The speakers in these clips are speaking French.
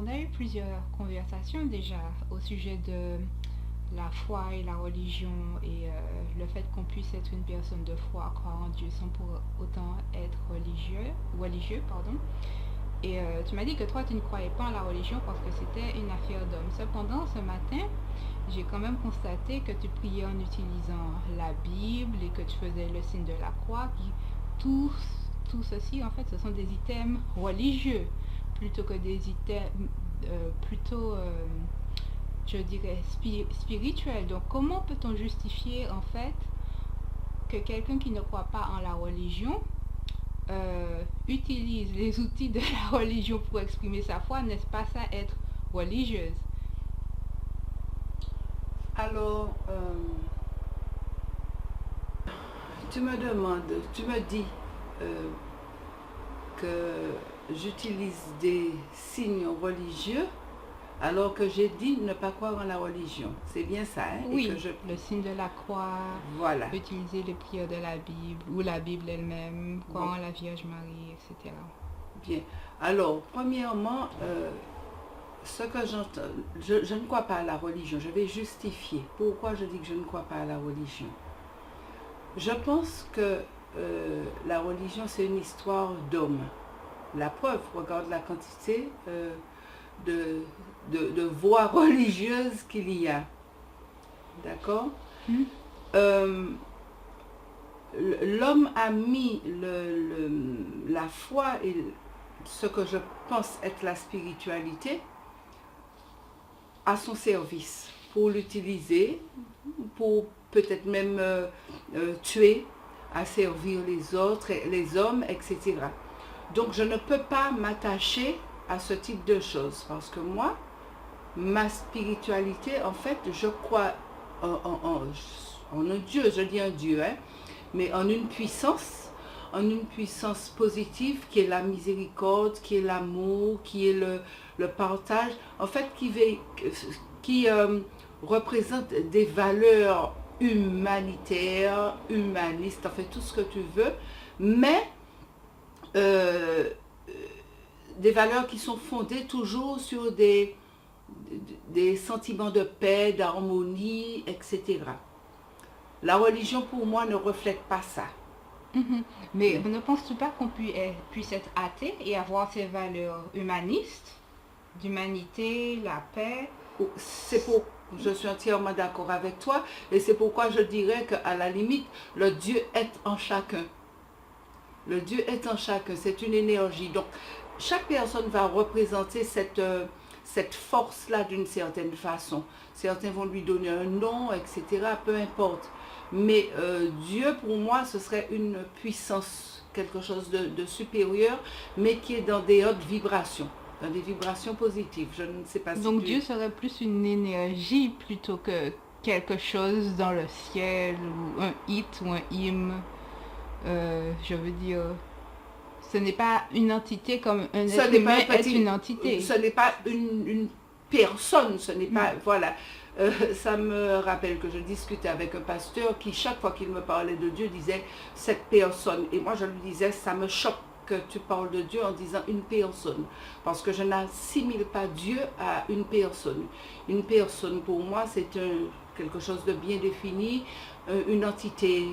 on a eu plusieurs conversations déjà au sujet de la foi et la religion et le fait qu'on puisse être une personne de foi, croire en Dieu sans pour autant être religieux, pardon. Et tu m'as dit que toi, tu ne croyais pas en la religion parce que c'était une affaire d'homme. Cependant, ce matin, j'ai quand même constaté que tu priais en utilisant la Bible et que tu faisais le signe de la croix. Tout, tout ceci, en fait, ce sont des items religieux plutôt que des items plutôt, je dirais, spirituels. Donc, comment peut-on justifier, en fait, que quelqu'un qui ne croit pas en la religion utilise les outils de la religion pour exprimer sa foi? N'est-ce pas ça être religieuse? Alors, tu me dis euh, que j'utilise des signes religieux alors que j'ai dit ne pas croire en la religion. C'est bien ça, hein? Et Oui, que je... le signe de la croix, Voilà. utiliser les prières de la Bible ou la Bible elle-même, croire Bon, en la Vierge Marie, etc. bien. Alors, premièrement, ce que j'entends, je ne crois pas à la religion. Je vais justifier pourquoi je dis que je ne crois pas à la religion. Je pense que la religion, c'est une histoire d'hommes. La preuve, regarde la quantité de, de voies religieuses qu'il y a. D'accord? Hmm? Euh, L'homme a mis la foi et ce que je pense être la spiritualité à son service pour l'utiliser, pour peut-être même tuer, à servir les autres, les hommes, etc. Donc je ne peux pas m'attacher à ce type de choses parce que moi, ma spiritualité, en fait, je crois en un Dieu, je dis un Dieu, hein, mais en une puissance positive qui est la miséricorde, qui est l'amour, qui est le partage, en fait, qui représente des valeurs humanitaires, humanistes, en fait, tout ce que tu veux, mais euh, des valeurs qui sont fondées toujours sur des sentiments de paix, d'harmonie, etc. La religion, pour moi, ne reflète pas ça. Mhm. Mais Bien. ne penses-tu pas qu'on puisse être athée et avoir ces valeurs humanistes, d'humanité, la paix? C'est pour, je suis entièrement d'accord avec toi, et c'est pourquoi je dirais qu'à la limite, le Dieu est en chacun. Le Dieu est en chacun, c'est une énergie. Donc, chaque personne va représenter cette force-là d'une certaine façon. Certains vont lui donner un nom, etc., peu importe. Mais Dieu, pour moi, ce serait une puissance, quelque chose de supérieur, mais qui est dans des hautes vibrations, dans des vibrations positives. Je ne sais pas si Donc Dieu tu... serait plus une énergie plutôt que quelque chose dans le ciel ou un hit ou un hymne. Je veux dire, ce n'est pas une entité comme un Ce être n'est pas humain un est petit... une entité. Ce n'est pas une personne, ce n'est Hmm. pas... Voilà. Ça me rappelle que je discutais avec un pasteur qui, chaque fois qu'il me parlait de Dieu, disait cette personne. Et moi, je lui disais, ça me choque que tu parles de Dieu en disant une personne. Parce que je n'assimile pas Dieu à une personne. Une personne, pour moi, c'est quelque chose de bien défini, une entité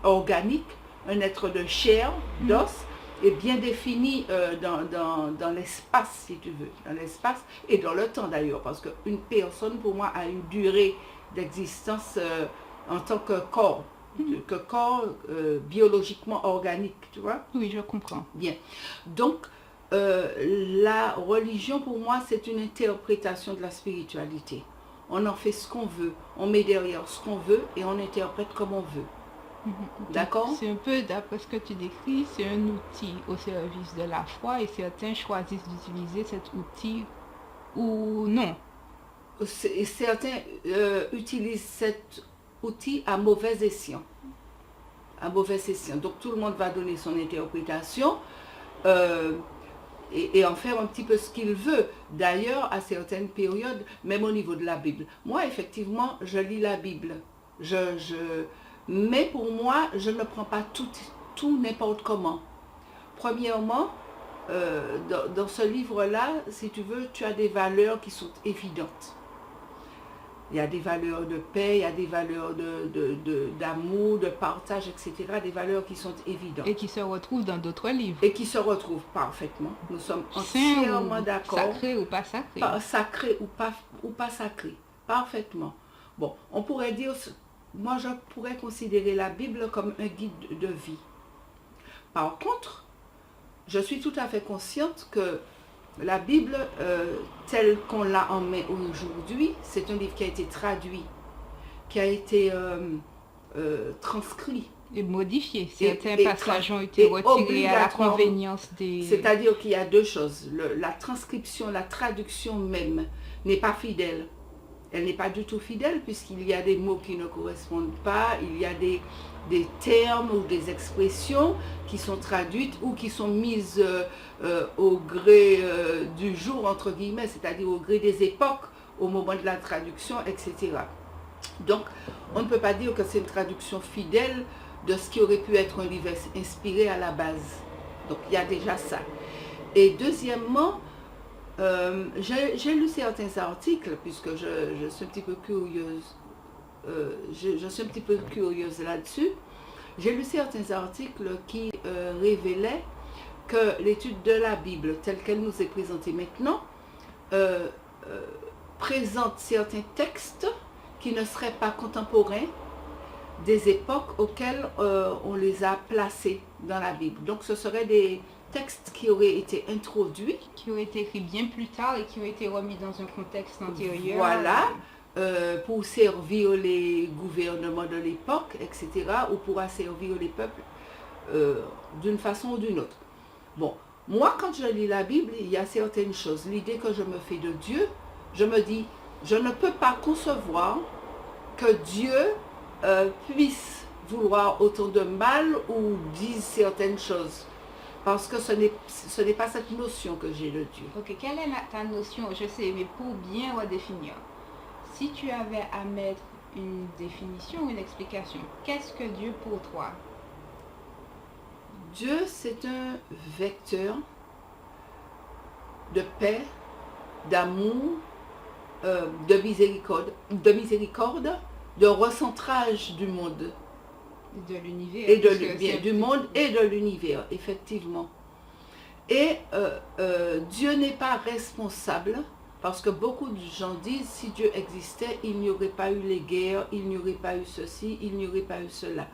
organique, un être de chair, Hmm. d'os, et bien défini dans l'espace, si tu veux, dans l'espace et dans le temps d'ailleurs, parce qu'une personne, pour moi, a une durée d'existence en tant Hmm. que corps biologiquement organique, tu vois. Oui, je comprends. Bien. Donc, la religion, pour moi, c'est une interprétation de la spiritualité. On en fait ce qu'on veut, on met derrière ce qu'on veut et on interprète comme on veut. Mhm. Donc, D'accord? c'est un peu, d'après ce que tu décris, c'est un outil au service de la foi et certains choisissent d'utiliser cet outil ou non. Certains utilisent cet outil à mauvais escient. À mauvais escient. Donc tout le monde va donner son interprétation euh, et en faire un petit peu ce qu'il veut. D'ailleurs, à certaines périodes, même au niveau de la Bible. Moi, effectivement, je lis la Bible. Mais pour moi, je ne prends pas tout n'importe comment. Premièrement, dans ce livre-là, si tu veux, tu as des valeurs qui sont évidentes. Il y a des valeurs de paix, il y a des valeurs d'amour, de partage, etc. Des valeurs qui sont évidentes. Et qui se retrouvent dans d'autres livres. Et qui se retrouvent parfaitement. Nous sommes Saint entièrement ou d'accord. sacré ou pas sacré. Sacré ou pas sacré. Parfaitement. Bon, on pourrait dire, moi je pourrais considérer la Bible comme un guide de vie. Par contre, je suis tout à fait consciente que la Bible, telle qu'on l'a en main aujourd'hui, c'est un livre qui a été traduit, qui a été transcrit. Et modifié. Certains passages ont été retirés à la convenience des... C'est-à-dire qu'il y a deux choses. La transcription, la traduction même n'est pas fidèle. Elle n'est pas du tout fidèle puisqu'il y a des mots qui ne correspondent pas, il y a des termes ou des expressions qui sont traduites ou qui sont mises au gré du jour, entre guillemets, c'est-à-dire au gré des époques, au moment de la traduction, etc. Donc, on ne peut pas dire que c'est une traduction fidèle de ce qui aurait pu être un livre inspiré à la base. Donc, il y a déjà ça. Et deuxièmement, j'ai lu certains articles, puisque je suis un petit peu curieuse, je suis un petit peu curieuse là-dessus. J'ai lu certains articles qui révélaient que l'étude de la Bible, telle qu'elle nous est présentée maintenant, présente certains textes qui ne seraient pas contemporains des époques auxquelles on les a placés dans la Bible. Donc ce seraient des textes qui auraient été introduits. Qui ont été écrits bien plus tard et qui ont été remis dans un contexte antérieur. Voilà, pour servir les gouvernements de l'époque, etc. ou pour asservir les peuples d'une façon ou d'une autre. Bon, moi quand je lis la Bible, il y a certaines choses. L'idée que je me fais de Dieu, je me dis, je ne peux pas concevoir que Dieu puisse vouloir autant de mal ou dise certaines choses. Parce que ce n'est pas cette notion que j'ai de Dieu. Ok, quelle est ta notion? Je sais, mais pour bien redéfinir, si tu avais à mettre une définition ou une explication, qu'est-ce que Dieu pour toi? Dieu, c'est un vecteur de paix, d'amour, de miséricorde, de recentrage du monde. De l'univers. Et du monde et de l'univers, effectivement. Et Dieu n'est pas responsable, parce que beaucoup de gens disent, si Dieu existait, il n'y aurait pas eu les guerres, il n'y aurait pas eu ceci, il n'y aurait pas eu cela.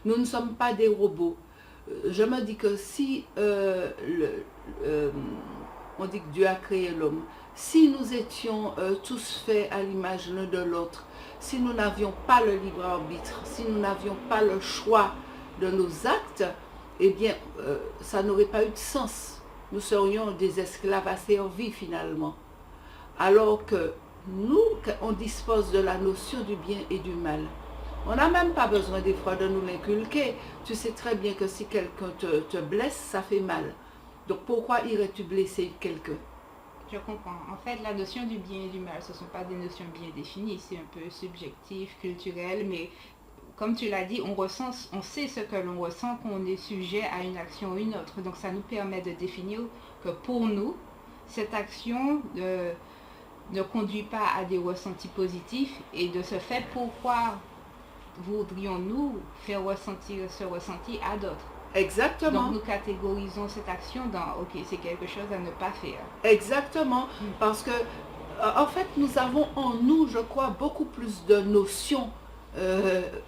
Nous ne sommes pas des robots. Je me dis que si on dit que Dieu a créé l'homme, si nous étions tous faits à l'image l'un de l'autre, si nous n'avions pas le libre arbitre, si nous n'avions pas le choix de nos actes, eh bien, ça n'aurait pas eu de sens. Nous serions des esclaves asservis finalement. Alors que nous, on dispose de la notion du bien et du mal. On n'a même pas besoin des fois de nous l'inculquer. Tu sais très bien que si quelqu'un te blesse, ça fait mal. Donc pourquoi irais-tu blesser quelqu'un? Je comprends. En fait, la notion du bien et du mal, ce ne sont pas des notions bien définies. C'est un peu subjectif, culturel, mais comme tu l'as dit, on sait ce que l'on ressent, qu'on est sujet à une action ou une autre. Donc ça nous permet de définir que pour nous, cette action ne conduit pas à des ressentis positifs. Et de ce fait, pourquoi voudrions-nous faire ressentir ce ressenti à d'autres? Exactement. Donc nous catégorisons cette action dans, ok, c'est quelque chose à ne pas faire. Exactement, parce que en fait nous avons en nous, je crois, beaucoup plus de notions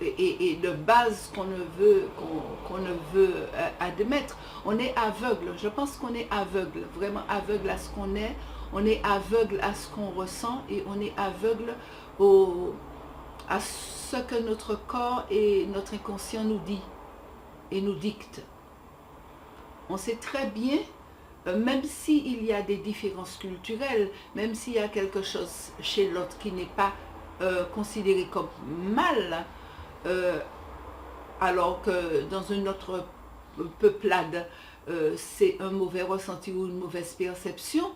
et de bases qu'on ne veut admettre. On est aveugle, je pense qu'on est aveugle, vraiment aveugle à ce qu'on est, on est aveugle à ce qu'on ressent et on est aveugle à ce que notre corps et notre inconscient nous dit et nous dicte. On sait très bien, même s'il y a des différences culturelles, même s'il y a quelque chose chez l'autre qui n'est pas considéré comme mal, alors que dans une autre peuplade, c'est un mauvais ressenti ou une mauvaise perception,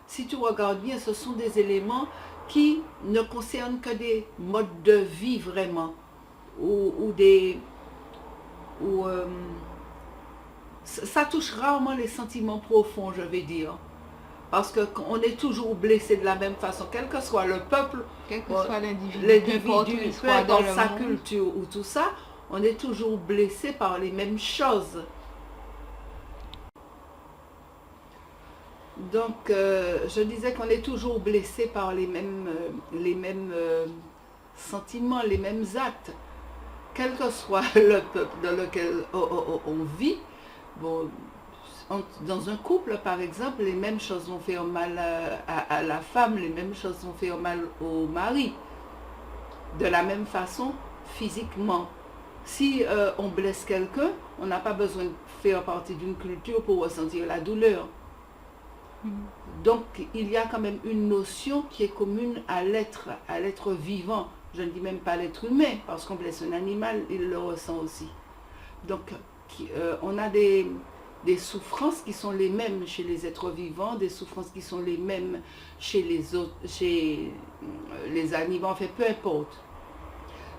si tu regardes bien, ce sont des éléments qui ne concernent que des modes de vie vraiment, ou ça touche rarement les sentiments profonds, je vais dire. Parce qu'on est toujours blessé de la même façon, quel que soit le peuple, quel que soit l'individu, peu importe sa culture ou tout ça, on est toujours blessé par les mêmes choses. Donc, je disais qu'on est toujours blessé par les mêmes sentiments, les mêmes actes. Quel que soit le peuple dans lequel on vit, bon, dans un couple, par exemple, les mêmes choses vont faire mal à la femme, les mêmes choses vont faire mal au mari. De la même façon, physiquement. Si on blesse quelqu'un, on n'a pas besoin de faire partie d'une culture pour ressentir la douleur. Donc, il y a quand même une notion qui est commune à l'être vivant. Je ne dis même pas l'être humain, parce qu'on blesse un animal, il le ressent aussi. Donc, on a des souffrances qui sont les mêmes chez les êtres vivants, des souffrances qui sont les mêmes chez les autres, chez les animaux, en fait, peu importe.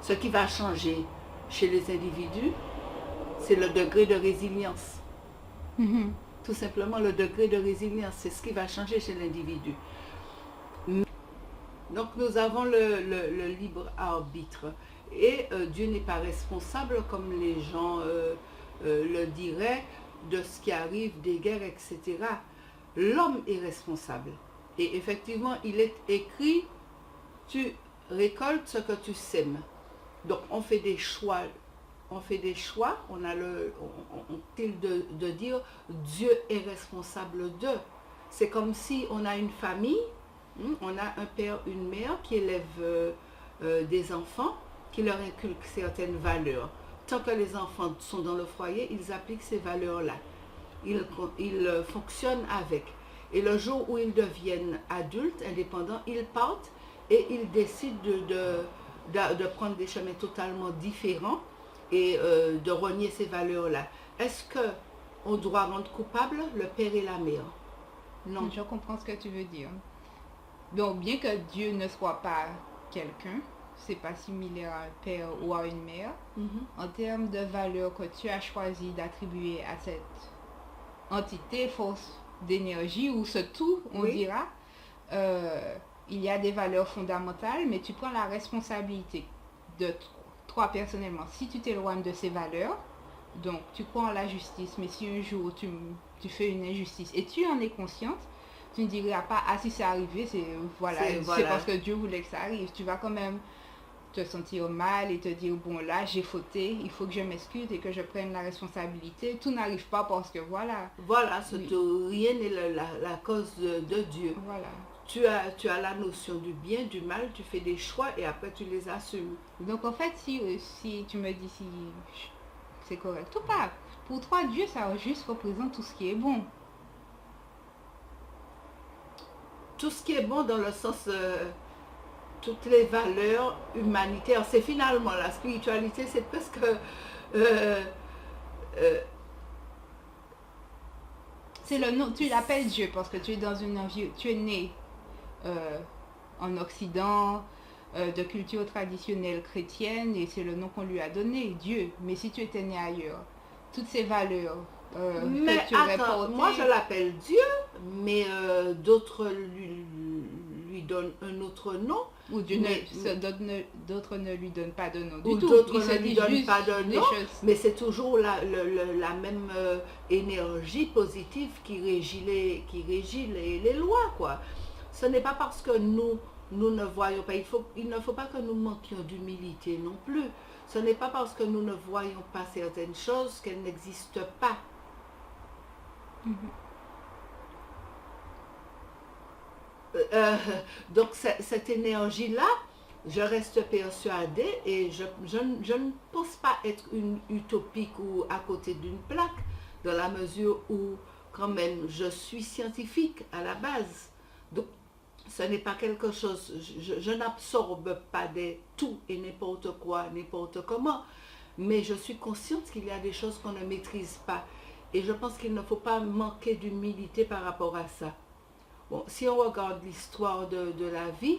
Ce qui va changer chez les individus, c'est le degré de résilience. Tout simplement, le degré de résilience, c'est ce qui va changer chez l'individu. Donc, nous avons le libre arbitre. Et Dieu n'est pas responsable, comme les gens le diraient, de ce qui arrive, des guerres, etc. L'homme est responsable. Et effectivement, il est écrit, tu récoltes ce que tu sèmes. Donc, on fait des choix. On fait des choix, on a on tente de dire Dieu est responsable d'eux. C'est comme si on a une famille, on a un père, une mère qui élèvent des enfants, qui leur inculquent certaines valeurs. Tant que les enfants sont dans le foyer, ils appliquent ces valeurs-là. Ils fonctionnent avec. Et le jour où ils deviennent adultes, indépendants, ils partent et ils décident de prendre des chemins totalement différents et de renier ces valeurs-là. Est-ce qu'on doit rendre coupable le père et la mère? Non. Je comprends ce que tu veux dire. Donc, bien que Dieu ne soit pas quelqu'un, c'est pas similaire à un père ou à une mère, en termes de valeurs que tu as choisi d'attribuer à cette entité, force d'énergie, ou ce tout, on dira, il y a des valeurs fondamentales, mais tu prends la responsabilité de toi personnellement. Si tu t'éloignes de ces valeurs, donc tu crois en la justice, mais si un jour tu fais une injustice et tu en es consciente, tu ne diras pas, ah si c'est arrivé, c'est parce que Dieu voulait que ça arrive. Tu vas quand même te sentir mal et te dire, bon là j'ai fauté, il faut que je m'excuse et que je prenne la responsabilité. Tout n'arrive pas parce que voilà. Voilà, rien n'est la cause de Dieu. Voilà. Tu as la notion du bien, du mal, tu fais des choix et après tu les assumes. Donc en fait, si tu me dis si c'est correct ou pas, pour toi, Dieu, ça juste représente tout ce qui est bon. Tout ce qui est bon dans le sens, toutes les valeurs humanitaires, c'est finalement la spiritualité, c'est presque... c'est le nom, tu l'appelles Dieu parce que tu es dans une envie, tu es né en Occident, de culture traditionnelle chrétienne, et c'est le nom qu'on lui a donné, Dieu. Mais si tu étais né ailleurs, toutes ces valeurs mais que tu aurais portées... Moi je l'appelle Dieu, mais d'autres lui donnent un autre nom. Ou d'autres ne lui donnent pas de nom du tout. Ou d'autres ne lui donnent pas de nom, mais c'est toujours la même énergie positive qui régit les lois, quoi. Ce n'est pas parce que nous ne voyons pas, il ne faut pas que nous manquions d'humilité non plus. Ce n'est pas parce que nous ne voyons pas certaines choses qu'elles n'existent pas. Donc cette énergie-là, je reste persuadée et je ne pense pas être une utopique ou à côté d'une plaque, dans la mesure où quand même je suis scientifique à la base. Donc ce n'est pas quelque chose, je n'absorbe pas tout et n'importe quoi, n'importe comment, mais je suis consciente qu'il y a des choses qu'on ne maîtrise pas. Et je pense qu'il ne faut pas manquer d'humilité par rapport à ça. Bon, si on regarde l'histoire de la vie,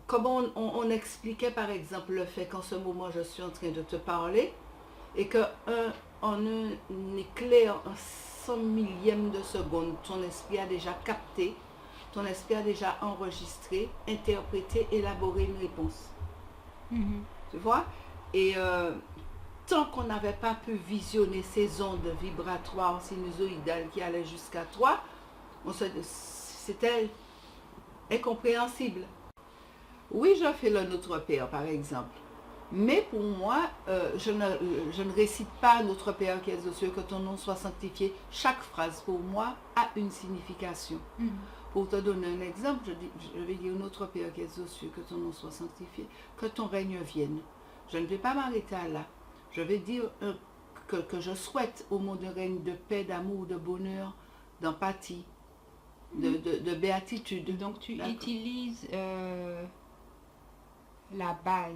comme on expliquait par exemple le fait qu'en ce moment je suis en train de te parler, et que en un éclair, un 100 millième de seconde, ton esprit a déjà capté, ton esprit a déjà enregistré, interprété, élaboré une réponse. Mhm. Tu vois? Et tant qu'on n'avait pas pu visionner ces ondes vibratoires sinusoïdales qui allaient jusqu'à toi, c'était incompréhensible. Oui, je fais le Notre Père, par exemple. Mais pour moi, je ne récite pas Notre Père qui es aux cieux, que ton nom soit sanctifié. Chaque phrase, pour moi, a une signification. Mhm. Pour te donner un exemple, je vais dire Notre Père qui es aux cieux, que ton nom soit sanctifié, que ton règne vienne. Je ne vais pas m'arrêter à là. Je vais dire que je souhaite au monde un règne de paix, d'amour, de bonheur, d'empathie, de béatitude. Donc tu D'accord. utilises la base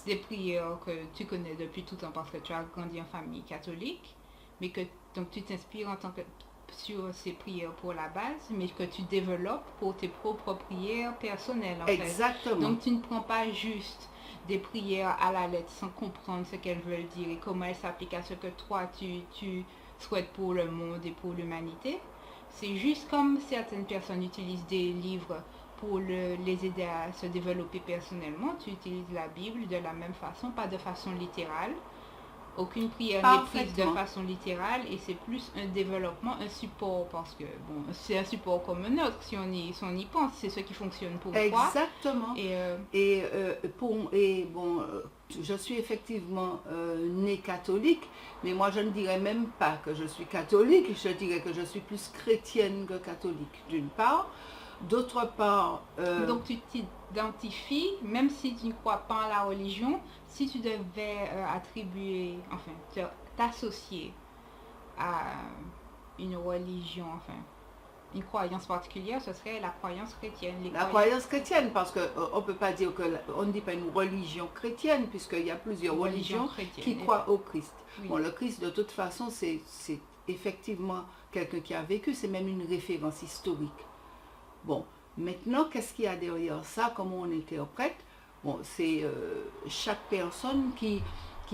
des prières que tu connais depuis tout temps parce que tu as grandi en famille catholique, mais que donc tu t'inspires en tant que sur ces prières pour la base, mais que tu développes pour tes propres prières personnelles en fait. Exactement. Donc tu ne prends pas juste des prières à la lettre sans comprendre ce qu'elles veulent dire et comment elles s'appliquent à ce que toi tu souhaites pour le monde et pour l'humanité. C'est juste comme certaines personnes utilisent des livres pour les aider à se développer personnellement. Tu utilises la Bible de la même façon, pas de façon littérale. Aucune prière n'est prise de façon littérale et c'est plus un développement, un support parce que bon, c'est un support comme un autre si on y pense, c'est ce qui fonctionne pour toi. Exactement. Et bon, je suis effectivement née catholique, mais moi je ne dirais même pas que je suis catholique, je dirais que je suis plus chrétienne que catholique, d'une part. D'autre part... Donc tu t'identifies, même si tu ne crois pas en la religion, si tu devais attribuer, enfin, t'associer à une religion, enfin, une croyance particulière, ce serait la croyance chrétienne. Croyance chrétienne, parce qu'on ne peut pas dire on ne dit pas une religion chrétienne, puisqu'il y a plusieurs religions qui croient au Christ. Oui. Bon, le Christ, de toute façon, c'est effectivement quelqu'un qui a vécu, c'est même une référence historique. Bon, maintenant, qu'est-ce qu'il y a derrière ça, comment on interprète? Bon, c'est chaque personne qui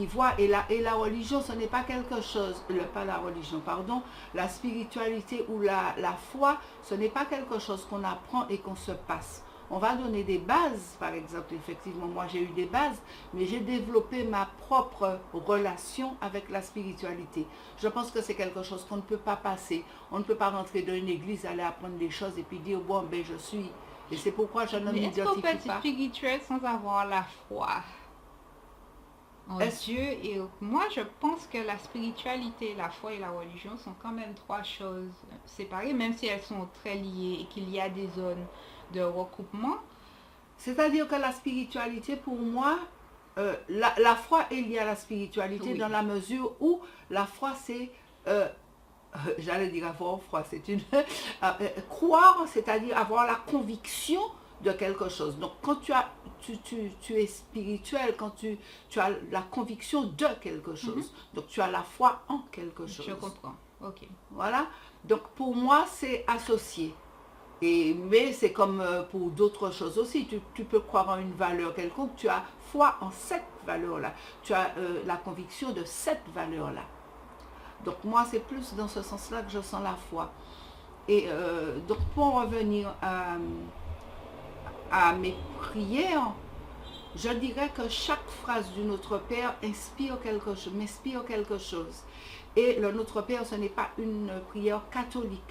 voit, et la religion, ce n'est pas quelque chose, pas la religion, pardon, la spiritualité ou la foi, ce n'est pas quelque chose qu'on apprend et qu'on se passe. On va donner des bases, par exemple, effectivement, moi j'ai eu des bases, mais j'ai développé ma propre relation avec la spiritualité. Je pense que c'est quelque chose qu'on ne peut pas passer. On ne peut pas rentrer dans une église, aller apprendre des choses et puis dire, bon, ben je suis. Et c'est pourquoi je ne m'identifie pas. Est-ce qu'on peut être spirituel sans avoir la foi en Dieu? Et moi, je pense que la spiritualité, la foi et la religion sont quand même trois choses séparées, même si elles sont très liées et qu'il y a des zones de recoupement. C'est-à-dire que la spiritualité, pour moi, la foi est liée à la spiritualité, oui, dans la mesure où la foi, c'est, j'allais dire avoir foi, c'est une croire, c'est-à-dire avoir la conviction de quelque chose. Donc quand tu es spirituel, quand tu as la conviction de quelque chose, donc tu as la foi en quelque chose. Je comprends, ok. Voilà, donc pour moi, c'est associé. Mais c'est comme pour d'autres choses aussi, tu peux croire en une valeur quelconque, tu as foi en cette valeur-là, tu as la conviction de cette valeur-là. Donc moi, c'est plus dans ce sens-là que je sens la foi. Et donc pour revenir à mes prières, je dirais que chaque phrase du Notre Père m'inspire quelque chose. Et le Notre Père, ce n'est pas une prière catholique.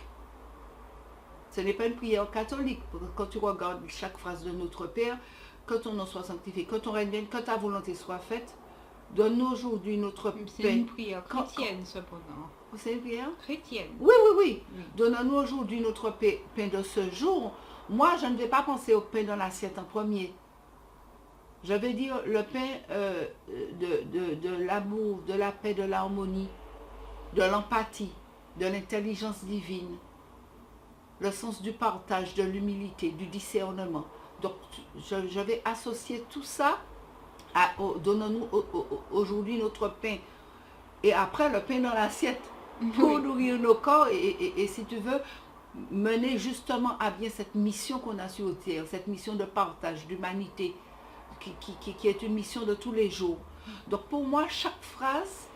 Ce n'est pas une prière catholique. Quand tu regardes chaque phrase de Notre Père, que ton nom soit sanctifié, que ton règne vienne, que ta volonté soit faite, donne-nous aujourd'hui notre pain. C'est une prière chrétienne, cependant. C'est une prière chrétienne? Oui. Donne-nous aujourd'hui notre pain de ce jour. Moi, je ne vais pas penser au pain dans l'assiette en premier. Je vais dire le pain de l'amour, de la paix, de l'harmonie, de l'empathie, de l'intelligence divine, le sens du partage, de l'humilité, du discernement. Donc, je vais associer tout ça à donne-nous aujourd'hui notre pain. Et après, le pain dans l'assiette pour nourrir nos corps et si tu veux, mener justement à bien cette mission qu'on a sur terre, cette mission de partage, d'humanité, qui est une mission de tous les jours. Donc pour moi, chaque phrase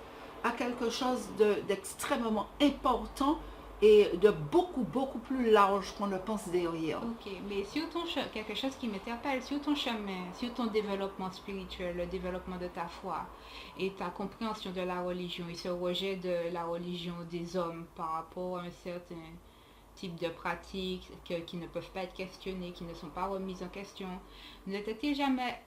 a quelque chose d'extrêmement important et de beaucoup plus large qu'on ne pense derrière. Ok, mais sur ton quelque chose qui m'interpelle, sur ton chemin, sur ton développement spirituel, le développement de ta foi et ta compréhension de la religion et ce rejet de la religion des hommes par rapport à un certain type de pratiques qui ne peuvent pas être questionnées, qui ne sont pas remises en question, ne t'est-il jamais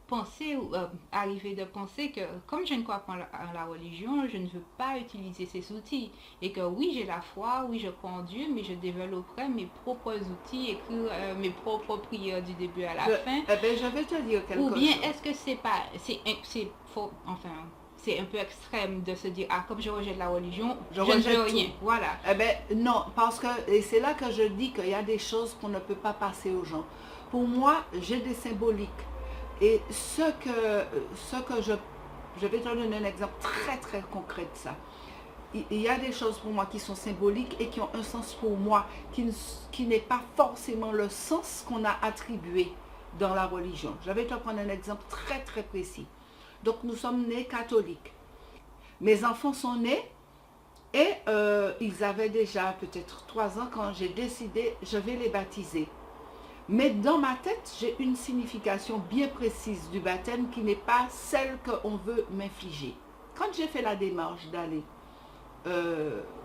penser ou arriver de penser que comme je ne crois pas en la religion, je ne veux pas utiliser ces outils et que oui, j'ai la foi, oui, je crois en Dieu, mais je développerai mes propres outils, écrire mes propres prières du début à la fin. Je vais te dire quelque chose. Ou bien est-ce que c'est pas, c'est faux, enfin, c'est un peu extrême de se dire, ah, comme je rejette la religion, je ne veux rien. Tout. Voilà. Non, parce que, et c'est là que je dis qu'il y a des choses qu'on ne peut pas passer aux gens. Pour moi, j'ai des symboliques. Et ce que je vais te donner un exemple très concret de ça. Il y a des choses pour moi qui sont symboliques et qui ont un sens pour moi, qui n'est pas forcément le sens qu'on a attribué dans la religion. Je vais te prendre un exemple très précis. Donc nous sommes nés catholiques. Mes enfants sont nés et ils avaient déjà peut-être 3 ans quand j'ai décidé, je vais les baptiser. Mais dans ma tête, j'ai une signification bien précise du baptême qui n'est pas celle qu'on veut m'infliger. Quand j'ai fait la démarche d'aller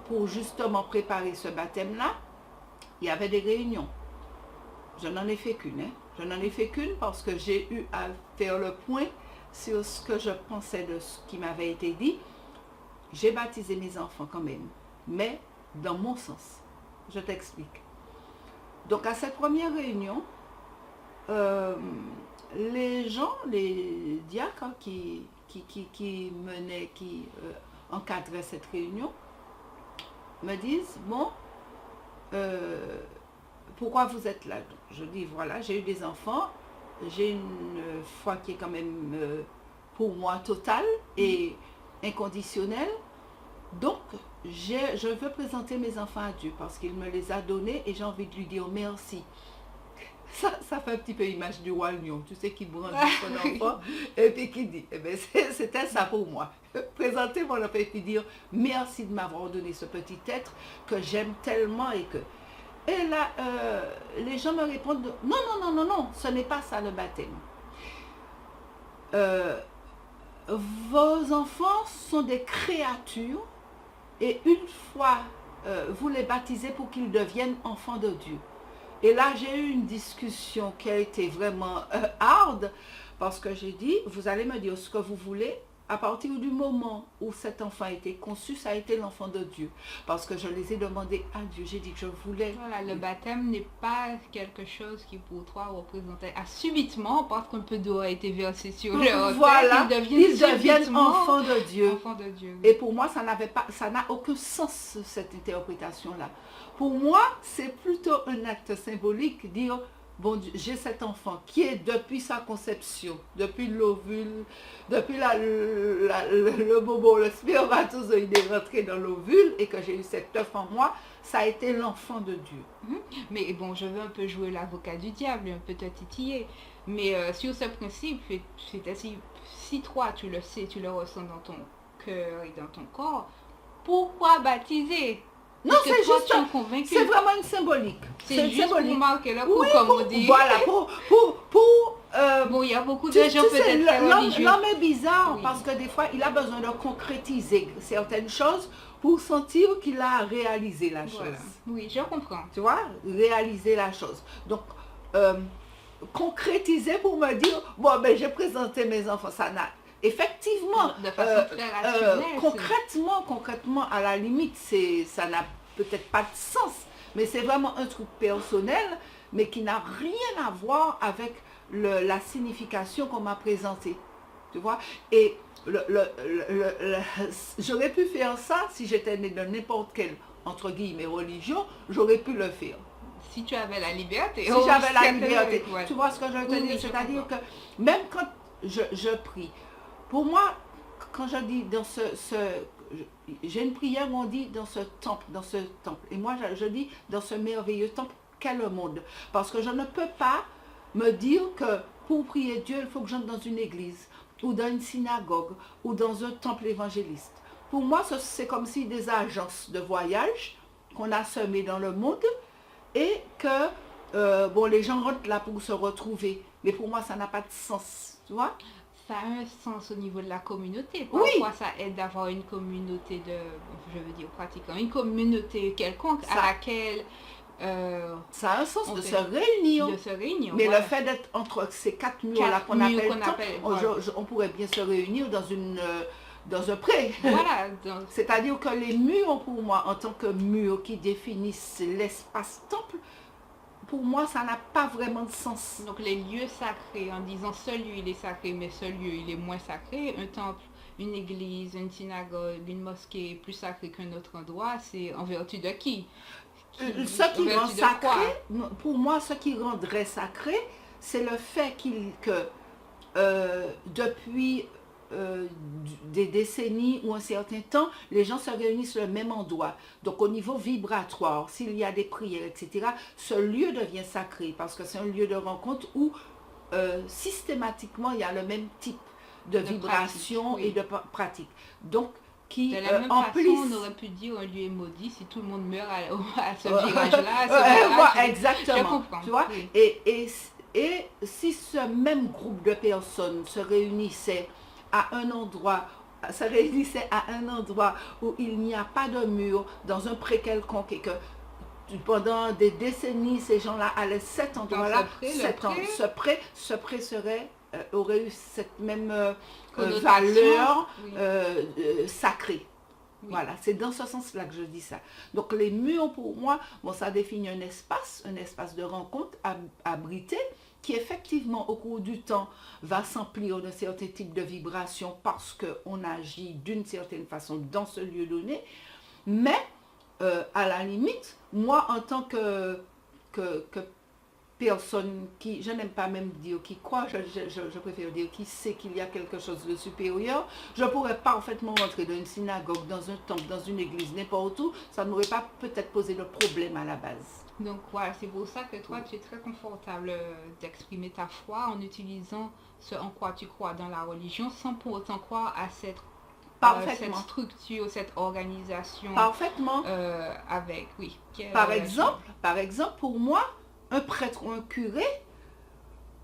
pour justement préparer ce baptême-là, il y avait des réunions. Je n'en ai fait qu'une. Je n'en ai fait qu'une parce que j'ai eu à faire le point sur ce que je pensais de ce qui m'avait été dit. J'ai baptisé mes enfants quand même, mais dans mon sens. Je t'explique. Donc à cette première réunion, les gens, les diacres qui menaient, qui encadraient cette réunion, me disent, bon, pourquoi vous êtes là? Je dis, voilà, j'ai eu des enfants, j'ai une foi qui est quand même pour moi totale et inconditionnelle. Donc, je veux présenter mes enfants à Dieu parce qu'il me les a donnés et j'ai envie de lui dire merci. Ça fait un petit peu image du roi lion, tu sais, qui brandit son enfant et puis qui dit, eh bien, c'était ça pour moi. Présenter mon enfant et puis dire merci de m'avoir donné ce petit être que j'aime tellement et que... Et là, les gens me répondent, non, ce n'est pas ça le baptême. Vos enfants sont des créatures et une fois vous les baptisez pour qu'ils deviennent enfants de Dieu. Et là, j'ai eu une discussion qui a été vraiment hard parce que j'ai dit, vous allez me dire ce que vous voulez. À partir du moment où cet enfant a été conçu, ça a été l'enfant de Dieu. Parce que je les ai demandé à Dieu. J'ai dit que je voulais... Voilà, le baptême n'est pas quelque chose qui pour toi représentait subitement, parce qu'un peu d'eau a été versé sur leur tête. Voilà, ils deviennent enfants de Dieu. Enfants de Dieu. Et pour moi, ça n'a aucun sens, cette interprétation-là. Pour moi, c'est plutôt un acte symbolique, dire... Bon, j'ai cet enfant qui est depuis sa conception, depuis l'ovule, depuis le bobo, le spermatozoïde est rentré dans l'ovule et que j'ai eu cet œuf en moi, ça a été l'enfant de Dieu. Mais bon, je veux un peu jouer l'avocat du diable, un peu te titiller. Mais sur ce principe, si toi tu le sais, tu le ressens dans ton cœur et dans ton corps, pourquoi baptiser? Non, c'est juste, c'est vraiment une symbolique. C'est juste symbolique. Pour marquer le coup, oui, comme on dit. Voilà, bon, il y a beaucoup de gens peut-être très religieux. L'homme est bizarre parce que des fois, il a besoin de concrétiser certaines choses pour sentir qu'il a réalisé la chose. Voilà. Oui, je comprends. Tu vois, réaliser la chose. Donc, concrétiser pour me dire, bon, ben, j'ai présenté mes enfants, ça n'a... Effectivement, de façon très rationnelle, concrètement, à la limite, ça n'a peut-être pas de sens, mais c'est vraiment un truc personnel, mais qui n'a rien à voir avec la signification qu'on m'a présentée. Tu vois? Et j'aurais pu faire ça si j'étais née de n'importe quelle, entre guillemets, religion, j'aurais pu le faire. Si tu avais la liberté. Si j'avais la liberté. Ouais. Tu vois ce que je veux te dire? C'est-à-dire que même quand je prie, pour moi, quand je dis dans j'ai une prière où on dit dans ce temple, et moi je dis dans ce merveilleux temple qu'est le monde. Parce que je ne peux pas me dire que pour prier Dieu, il faut que j'entre dans une église. ou dans une synagogue, ou dans un temple évangéliste. Pour moi, c'est comme si des agences de voyage qu'on a semées dans le monde et que, bon, les gens rentrent là pour se retrouver. Mais pour moi, ça n'a pas de sens, tu vois? Ça a un sens au niveau de la communauté. Oui, Parfois, ça aide d'avoir une communauté de, je veux dire pratiquement, une communauté quelconque à ça, laquelle ça a un sens on de se fait réunir. de se réunir. Mais le Voilà. fait d'être entre ces quatre murs-là Quatre qu'on murs appelle qu'on temps, appelle, voilà. on pourrait bien se réunir dans un pré. Voilà, donc, C'est-à-dire que les murs, pour moi, en tant que murs qui définissent l'espace-temple, pour moi, ça n'a pas vraiment de sens. donc les lieux sacrés, en disant ce lieu il est sacré, mais ce lieu il est moins sacré, un temple, une église, une synagogue, une mosquée est plus sacré qu'un autre endroit, c'est en vertu de qui? Ce En qui rend vertu de quoi? sacré, pour moi, ce qui rendrait sacré, c'est le fait que depuis des décennies ou un certain temps, les gens se réunissent au même endroit. Donc au niveau vibratoire, s'il y a des prières, etc., ce lieu devient sacré parce que c'est un lieu de rencontre où systématiquement il y a le même type de De pratique, vibration et oui. de pratique. Donc qui De la même façon, emplissent. on aurait pu dire un lieu est maudit si tout le monde meurt à ce Ouais, virage-là, à ce ouais, virage. Je exactement. comprends. Tu vois? Oui. Et si ce même groupe de personnes se réunissait à un endroit, où il n'y a pas de mur, dans un pré quelconque, et que pendant des décennies, ces gens-là allaient cet Dans endroit-là, ce pré, le cet en- pré, ce pré serait, aurait eu cette même connotation, valeur oui. sacrée. Oui. Voilà, c'est dans ce sens-là que je dis ça. Donc les murs, pour moi, bon, ça définit un espace de rencontre abrité, qui effectivement, au cours du temps, va s'emplir d'un certain type de vibration parce qu'on agit d'une certaine façon dans ce lieu donné. Mais, à la limite, moi, en tant que personne qui, je n'aime pas même dire qui croit, je préfère dire qui sait qu'il y a quelque chose de supérieur, je pourrais parfaitement rentrer dans une synagogue, dans un temple, dans une église, n'importe où, ça ne m'aurait pas peut-être posé de problème à la base. Donc voilà, c'est pour ça que toi, tu es très confortable d'exprimer ta foi en utilisant ce en quoi tu crois dans la religion sans pour autant croire à cette Parfaitement. structure, cette organisation Parfaitement. avec, oui. Quelle Par relation? exemple, pour moi, un prêtre ou un curé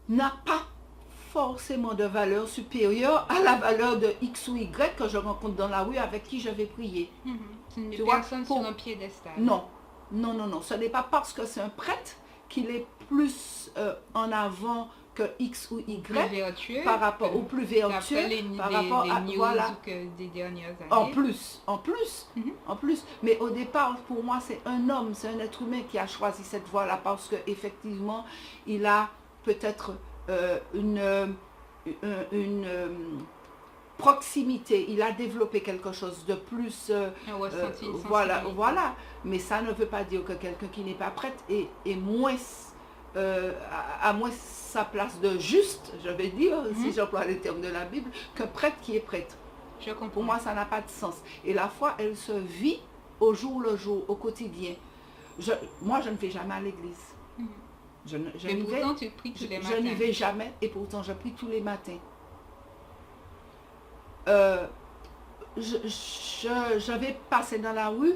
n'a pas forcément de valeur supérieure à la valeur de X ou Y que je rencontre dans la rue avec qui je vais prier. Mhm. C'est une Tu vois, personne sur un piédestal. Non, non, non, non. Ce n'est pas parce que c'est un prêtre qu'il est plus en avant que X ou Plus Y vertueux. par rapport au plus vertueux, D'après les, par les- rapport les à... news Voilà. que des dernières années. En plus, Mhm. en plus. Mais au départ, pour moi, c'est un homme, c'est un être humain qui a choisi cette voie-là parce qu'effectivement, il a peut-être une proximité, il a développé quelque chose de plus... Un ressenti, une voilà, sensibilité. voilà. Mais ça ne veut pas dire que quelqu'un qui n'est pas prêtre est moins... à moins sa place de juste, je vais dire, si j'emploie les termes de la Bible, qu'un prêtre qui est prêtre. Je comprends. Pour moi, ça n'a pas de sens. Et la foi, elle se vit au jour le jour, au quotidien. Moi, je ne vais jamais à l'église. Mhm. Je Mais n'y vais, pourtant, tu pries tous les je matins. n'y vais jamais et pourtant je prie tous les matins. Je vais passer dans la rue.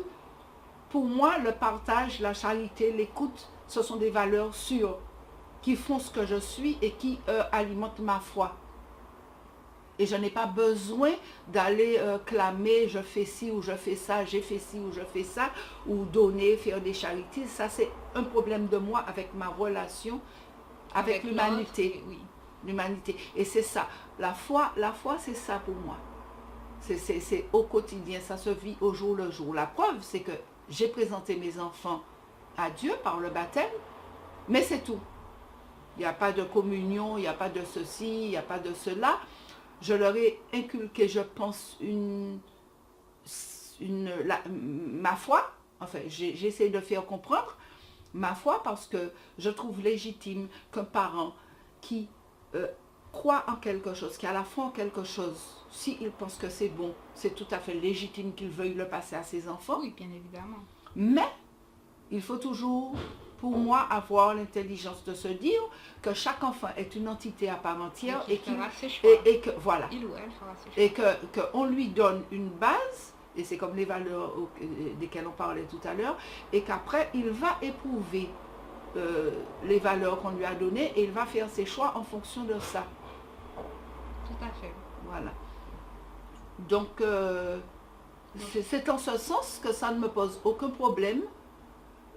Pour moi, le partage, la charité, l'écoute, ce sont des valeurs sûres qui font ce que je suis et qui alimentent ma foi. Et je n'ai pas besoin d'aller clamer je fais ci ou je fais ça, j'ai fait ci ou je fais ça, ou donner, faire des charités. Ça, c'est un problème de moi avec ma relation avec l'humanité. l'autre, oui. L'humanité. Et c'est ça. La foi, c'est ça pour moi. C'est au quotidien, ça se vit au jour le jour. La preuve, c'est que j'ai présenté mes enfants à Dieu par le baptême, mais c'est tout. Il n'y a pas de communion, il n'y a pas de ceci, il n'y a pas de cela. Je leur ai inculqué, je pense, ma foi. Enfin, j'essaie de faire comprendre ma foi parce que je trouve légitime qu'un parent qui croit en quelque chose, qui a la foi en quelque chose, s'il pense que c'est bon, c'est tout à fait légitime qu'il veuille le passer à ses enfants. Oui, bien évidemment. Mais il faut toujours pour moi, avoir l'intelligence de se dire que chaque enfant est une entité à part entière Et et, qu'il fera ses choix. et que, voilà, Il ou elle fera ses choix. et qu'on lui donne une base, et c'est comme les valeurs desquelles on parlait tout à l'heure, et qu'après, il va éprouver les valeurs qu'on lui a données et il va faire ses choix en fonction de ça. Tout à fait. Voilà. Donc, c'est en ce sens que ça ne me pose aucun problème.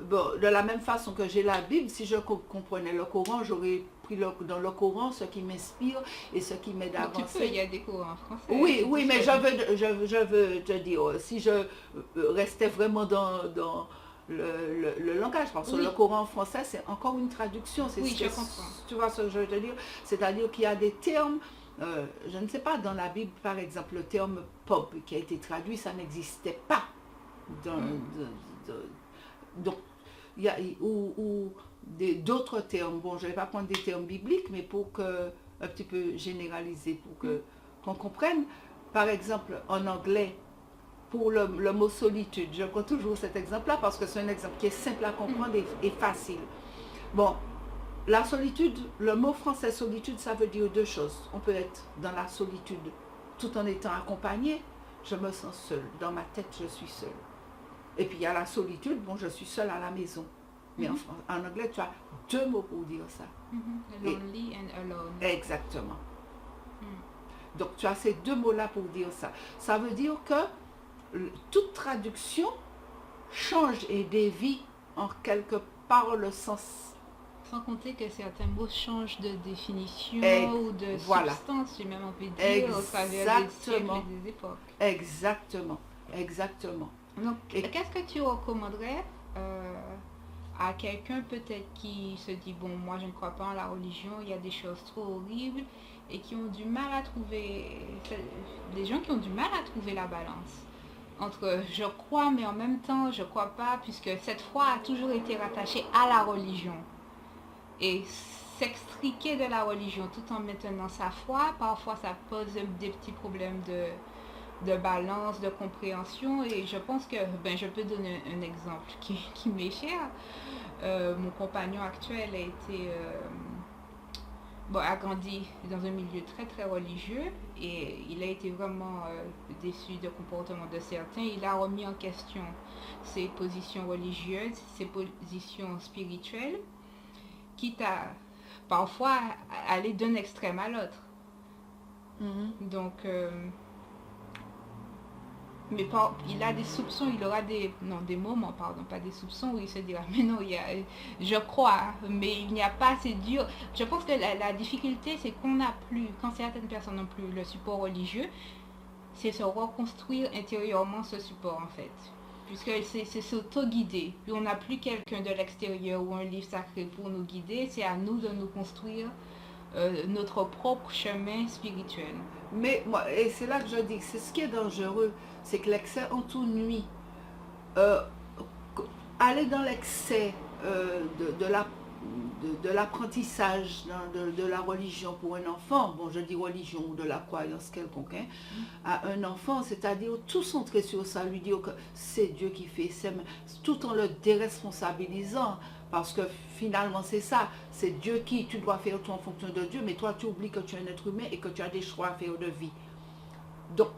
Bon, de la même façon que j'ai la Bible, si je comprenais le Coran, j'aurais pris dans le Coran ce qui m'inspire et ce qui m'aide à Donc, tu peux, il avancer. y a des cours en français. Oui, oui, mais je je veux te dire, si je restais vraiment dans le langage, parce que Oui. le Coran en français, c'est encore une traduction. Oui, je comprends. Tu vois ce que je veux te dire? C'est-à-dire qu'il y a des termes, je ne sais pas, dans la Bible, par exemple, le terme pop qui a été traduit, ça n'existait pas. Donc, il y a ou d'autres termes. Bon, je ne vais pas prendre des termes bibliques, mais pour que un petit peu généraliser, pour que qu'on comprenne. Par exemple, en anglais, pour le mot solitude, je prends toujours cet exemple-là parce que c'est un exemple qui est simple à comprendre et facile. Bon, la solitude, le mot français solitude, ça veut dire deux choses. On peut être dans la solitude tout en étant accompagné. Je me sens seule. Dans ma tête, je suis seule. Et puis il y a la solitude, bon, je suis seule à la maison. Mais en anglais, tu as deux mots pour dire ça. Lonely and alone. Exactement. Donc tu as ces deux mots-là pour dire ça. Ça veut dire que toute traduction change et dévie en quelque part le sens. Sans compter que certains mots changent de définition ou de voilà. substance, j'ai même envie de dire, au travers des siècles et des époques. Exactement, exactement. Donc, qu'est-ce que tu recommanderais à quelqu'un peut-être qui se dit, bon, moi je ne crois pas en la religion, il y a des choses trop horribles et qui ont du mal à trouver, des gens qui ont du mal à trouver la balance entre je crois mais en même temps je crois pas, puisque cette foi a toujours été rattachée à la religion. Et s'extriquer de la religion tout en maintenant sa foi, parfois ça pose des petits problèmes de balance, de compréhension. Et je pense que, je peux donner un exemple qui m'est cher. Mon compagnon actuel a été a grandi dans un milieu très très religieux et il a été vraiment déçu du comportement de certains. Il a remis en question ses positions religieuses, ses positions spirituelles, quitte à parfois aller d'un extrême à l'autre. Donc, mais il a des soupçons, il aura des moments, pas des soupçons où il se dira, mais non, je crois, mais il n'y a pas assez dur. Je pense que la difficulté, c'est qu'on n'a plus, quand certaines personnes n'ont plus le support religieux, c'est se reconstruire intérieurement ce support en fait. Puisque c'est s'auto-guider. Puis on n'a plus quelqu'un de l'extérieur ou un livre sacré pour nous guider, c'est à nous de nous construire notre propre chemin spirituel. Mais moi, et c'est là que je dis, c'est ce qui est dangereux, c'est que l'excès en tout nuit. Aller dans l'excès de l'apprentissage de la religion pour un enfant, bon je dis religion ou de la croyance quelconque, à un enfant, c'est-à-dire tout centré sur ça, lui dire que c'est Dieu qui fait, tout en le déresponsabilisant, parce que finalement c'est ça, c'est Dieu qui, tu dois faire tout en fonction de Dieu, mais toi tu oublies que tu es un être humain et que tu as des choix à faire de vie. Donc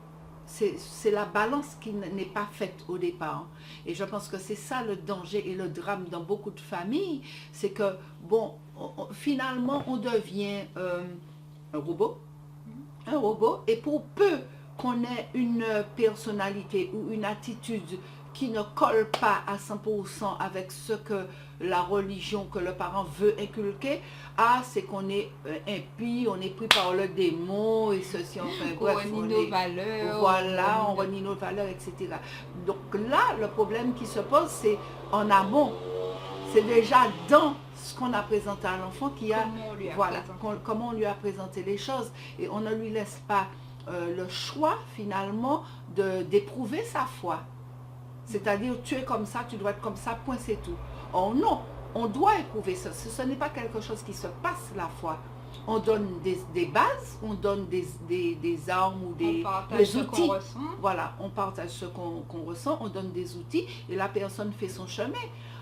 c'est la balance qui n'est pas faite au départ. Et je pense que c'est ça le danger et le drame dans beaucoup de familles, c'est que, bon, finalement, on devient un robot, et pour peu qu'on ait une personnalité ou une attitude qui ne colle pas à 100% avec ce que la religion que le parent veut inculquer, c'est qu'on est impie, on est pris par le démon et ceci, enfin bref. On renie nos valeurs. Voilà, on renie nos valeurs, etc. Donc là, le problème qui se pose, c'est en amont. C'est déjà dans ce qu'on a présenté à l'enfant qu'il y a, comment on lui a présenté les choses. Et on ne lui laisse pas le choix, finalement, d'éprouver sa foi. C'est-à-dire, tu es comme ça, tu dois être comme ça, point, c'est tout. Oh non, on doit éprouver ça. Ce n'est pas quelque chose qui se passe, la foi. On donne des bases, on donne des armes ou On partage ce qu'on outils. ressent. Voilà, on partage ce qu'on ressent, on donne des outils et la personne fait son chemin.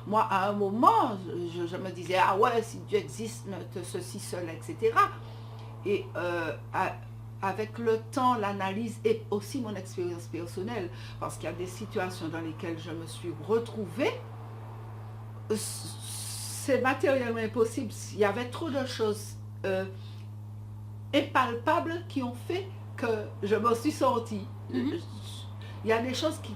Moi, à un moment, je me disais, ah ouais, si Dieu existe, ceci, cela, etc. Et avec le temps, l'analyse et aussi mon expérience personnelle, parce qu'il y a des situations dans lesquelles je me suis retrouvée, c'est matériellement impossible. Il y avait trop de choses impalpables qui ont fait que je m'en suis sortie. Il y a des choses qui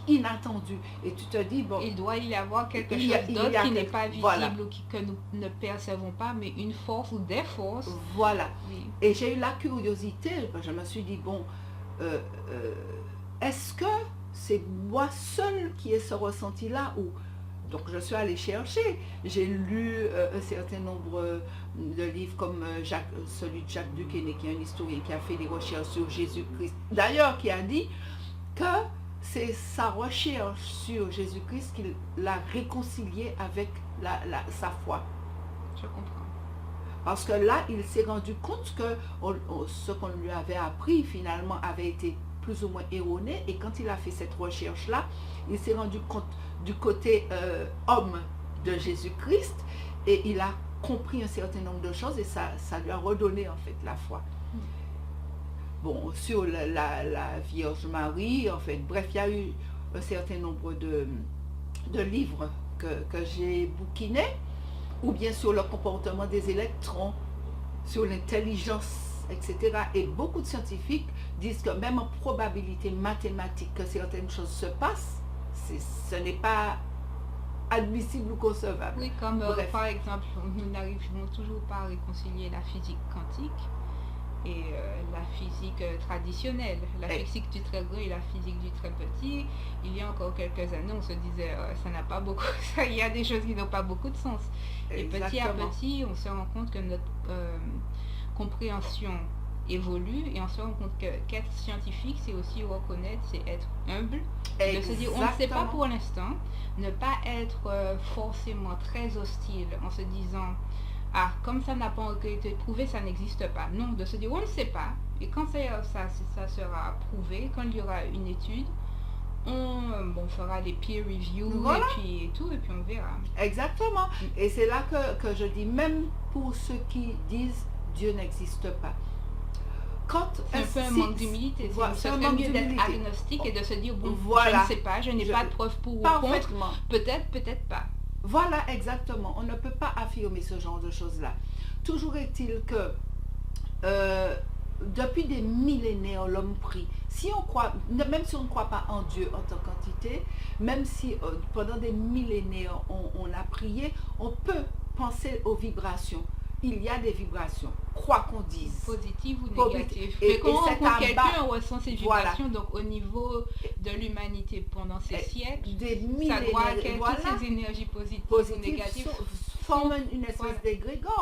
inattendues. Et tu te dis, bon... Il doit y avoir quelque chose d'autre qui n'est pas visible ou que nous ne percevons pas, mais une force ou des forces. Voilà. Oui. Et j'ai eu la curiosité, je me suis dit, bon, est-ce que c'est moi seule qui ai ce ressenti-là ou... Donc je suis allée chercher, j'ai lu un certain nombre de livres comme celui de Jacques Duquesne, qui est un historien qui a fait des recherches sur Jésus-Christ. D'ailleurs, qui a dit que c'est sa recherche sur Jésus-Christ qui l'a réconcilié avec sa foi. Je comprends. Parce que là, il s'est rendu compte que ce qu'on lui avait appris finalement avait été plus ou moins erroné. Et quand il a fait cette recherche-là, il s'est rendu compte du côté homme de Jésus-Christ et il a compris un certain nombre de choses et ça lui a redonné en fait la foi. Bon, sur la Vierge Marie, en fait, bref, il y a eu un certain nombre de livres que j'ai bouquinés, ou bien sur le comportement des électrons, sur l'intelligence, etc. Et beaucoup de scientifiques disent que même en probabilité mathématique que certaines choses se passent, ce n'est pas admissible ou concevable. Oui, comme par exemple, nous n'arrivons toujours pas à réconcilier la physique quantique et la physique traditionnelle, la physique du très grand et la physique du très petit. Il y a encore quelques années, on se disait ça n'a pas beaucoup, il y a des choses qui n'ont pas beaucoup de sens. Et petit à petit, on se rend compte que notre compréhension évolue et on se rend compte qu'être scientifique, c'est aussi reconnaître, c'est être humble, de se dire on ne sait pas pour l'instant, ne pas être forcément très hostile en se disant ah, comme ça n'a pas été prouvé, ça n'existe pas. Non, de se dire on ne sait pas. Et quand ça sera prouvé, quand il y aura une étude, on fera des peer reviews voilà. et puis on verra. Exactement. Et c'est là que je dis, même pour ceux qui disent Dieu n'existe pas. C'est un peu un manque d'humilité. C'est un mieux d'être agnostique et de se dire bon, voilà. Je ne sais pas, je n'ai pas de preuve pour ou contre. Peut-être, peut-être pas. Voilà, exactement. On ne peut pas affirmer ce genre de choses-là. Toujours est-il que depuis des millénaires, l'homme prie. Si on croit, même si on ne croit pas en Dieu en tant qu'entité, même si pendant des millénaires on a prié, on peut penser aux vibrations. Il y a des vibrations, quoi qu'on dise. Positives ou négatives. Mais quand on rencontre quelqu'un, on ressent ces vibrations. Voilà. Donc au niveau de l'humanité pendant ces siècles, ça doit toutes ces énergies positives ou négatives forment une espèce d'égrégore.